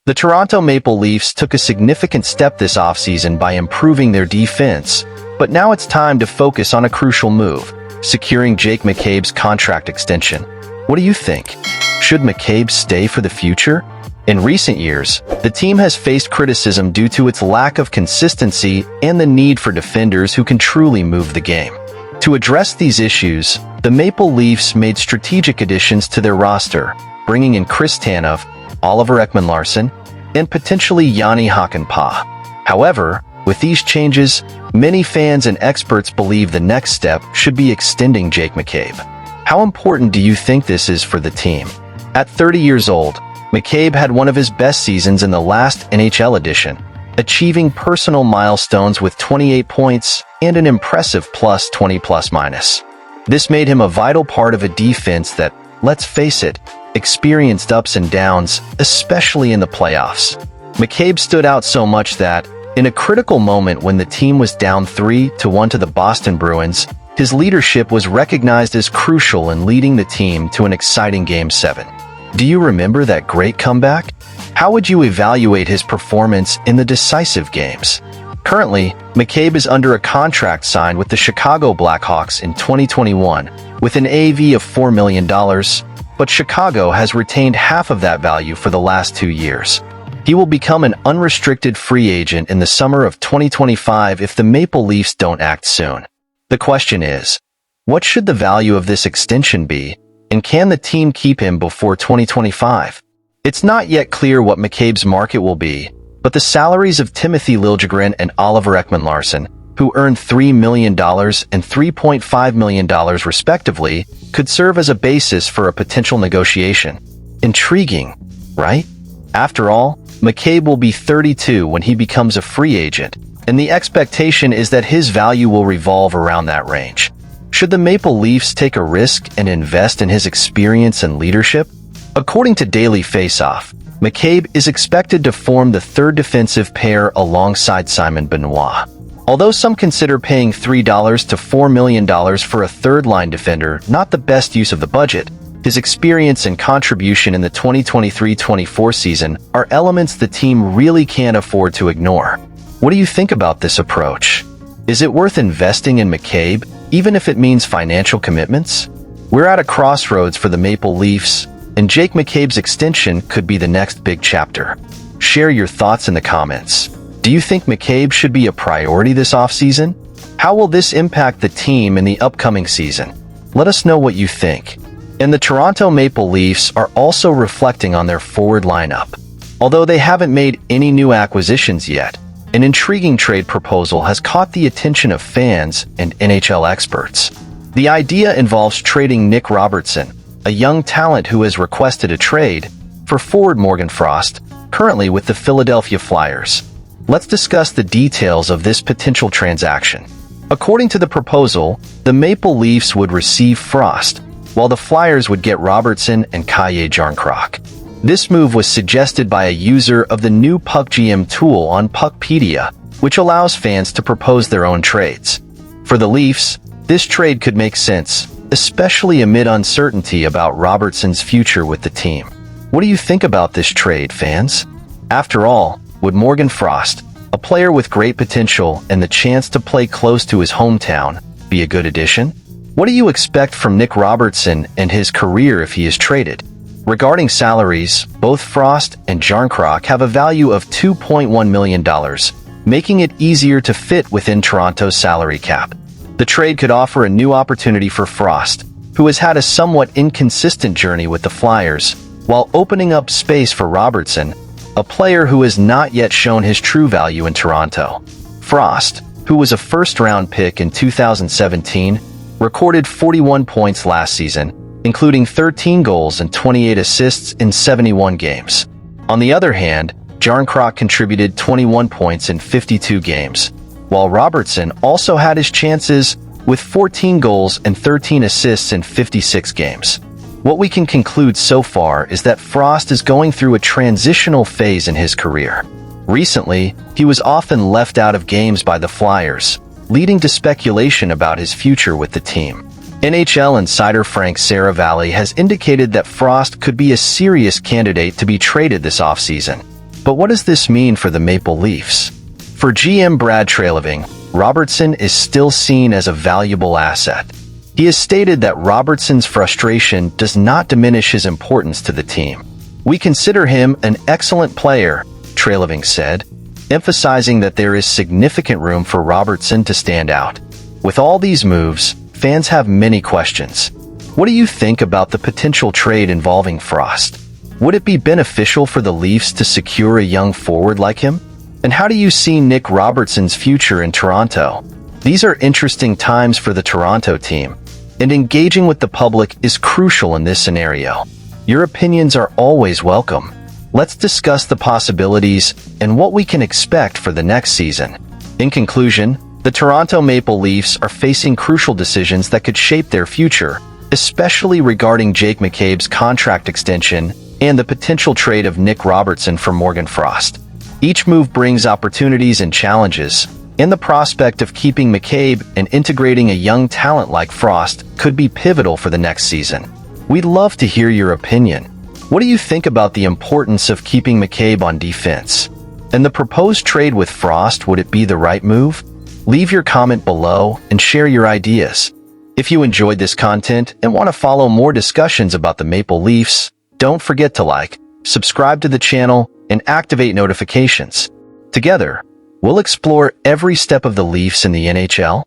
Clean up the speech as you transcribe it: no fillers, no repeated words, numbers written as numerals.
The Toronto Maple Leafs took a significant step this offseason by improving their defense, but now it's time to focus on a crucial move, securing Jake McCabe's contract extension. What do you think? Should McCabe stay for the future? In recent years, the team has faced criticism due to its lack of consistency and the need for defenders who can truly move the game. To address these issues, the Maple Leafs made strategic additions to their roster, bringing in Chris Tanev, Oliver Ekman-Larsson, and potentially Yanni Hakanpää. However, with these changes, many fans and experts believe the next step should be extending Jake McCabe. How important do you think this is for the team? At 30 years old, McCabe had one of his best seasons in the last NHL edition, achieving personal milestones with 28 points and an impressive plus 20+-minus. This made him a vital part of a defense that, let's face it, experienced ups and downs, especially in the playoffs. McCabe stood out so much that, in a critical moment when the team was down 3-1 to the Boston Bruins, his leadership was recognized as crucial in leading the team to an exciting Game 7. Do you remember that great comeback? How would you evaluate his performance in the decisive games? Currently, McCabe is under a contract signed with the Chicago Blackhawks in 2021 with an AAV of $4 million, but Chicago has retained half of that value for the last 2 years. He will become an unrestricted free agent in the summer of 2025 if the Maple Leafs don't act soon. The question is, what should the value of this extension be, and can the team keep him before 2025? It's not yet clear what McCabe's market will be, but the salaries of Timothy Liljegren and Oliver Ekman-Larsson, who earned $3 million and $3.5 million respectively, could serve as a basis for a potential negotiation. Intriguing, right? After all, McCabe will be 32 when he becomes a free agent, and the expectation is that his value will revolve around that range. Should the Maple Leafs take a risk and invest in his experience and leadership? According to Daily Faceoff, McCabe is expected to form the third defensive pair alongside Simon Benoit. Although some consider paying $3 to $4 million for a third-line defender not the best use of the budget, his experience and contribution in the 2023-24 season are elements the team really can't afford to ignore. What do you think about this approach? Is it worth investing in McCabe, even if it means financial commitments? We're at a crossroads for the Maple Leafs, and Jake McCabe's extension could be the next big chapter. Share your thoughts in the comments. Do you think McCabe should be a priority this offseason? How will this impact the team in the upcoming season? Let us know what you think. And the Toronto Maple Leafs are also reflecting on their forward lineup. Although they haven't made any new acquisitions yet, an intriguing trade proposal has caught the attention of fans and NHL experts. The idea involves trading Nick Robertson, a young talent who has requested a trade, for forward Morgan Frost, currently with the Philadelphia Flyers. Let's discuss the details of this potential transaction. According to the proposal, the Maple Leafs would receive Frost, while the Flyers would get Robertson and Kalle Jarnkrok. This move was suggested by a user of the new PuckGM tool on Puckpedia, which allows fans to propose their own trades. For the Leafs, this trade could make sense, especially amid uncertainty about Robertson's future with the team. What do you think about this trade, fans? After all, would Morgan Frost, a player with great potential and the chance to play close to his hometown, be a good addition? What do you expect from Nick Robertson and his career if he is traded? Regarding salaries, both Frost and Jarnkrok have a value of $2.1 million, making it easier to fit within Toronto's salary cap. The trade could offer a new opportunity for Frost, who has had a somewhat inconsistent journey with the Flyers, while opening up space for Robertson, a player who has not yet shown his true value in Toronto. Frost, who was a first-round pick in 2017, recorded 41 points last season, including 13 goals and 28 assists in 71 games. On the other hand, Jarnkrok contributed 21 points in 52 games, while Robertson also had his chances with 14 goals and 13 assists in 56 games. What we can conclude so far is that Frost is going through a transitional phase in his career. Recently, he was often left out of games by the Flyers, leading to speculation about his future with the team. NHL insider Frank Saravalli has indicated that Frost could be a serious candidate to be traded this offseason. But what does this mean for the Maple Leafs? For GM Brad Treliving, Robertson is still seen as a valuable asset. He has stated that Robertson's frustration does not diminish his importance to the team. "We consider him an excellent player," Treliving said, emphasizing that there is significant room for Robertson to stand out. With all these moves, fans have many questions. What do you think about the potential trade involving Frost? Would it be beneficial for the Leafs to secure a young forward like him? And how do you see Nick Robertson's future in Toronto? These are interesting times for the Toronto team, and engaging with the public is crucial in this scenario. Your opinions are always welcome. Let's discuss the possibilities and what we can expect for the next season. In conclusion, the Toronto Maple Leafs are facing crucial decisions that could shape their future, especially regarding Jake McCabe's contract extension and the potential trade of Nick Robertson for Morgan Frost. Each move brings opportunities and challenges, and the prospect of keeping McCabe and integrating a young talent like Frost could be pivotal for the next season. We'd love to hear your opinion. What do you think about the importance of keeping McCabe on defense? And the proposed trade with Frost, would it be the right move? Leave your comment below and share your ideas. If you enjoyed this content and want to follow more discussions about the Maple Leafs, don't forget to like, subscribe to the channel, and activate notifications. Together, we'll explore every step of the Leafs in the NHL.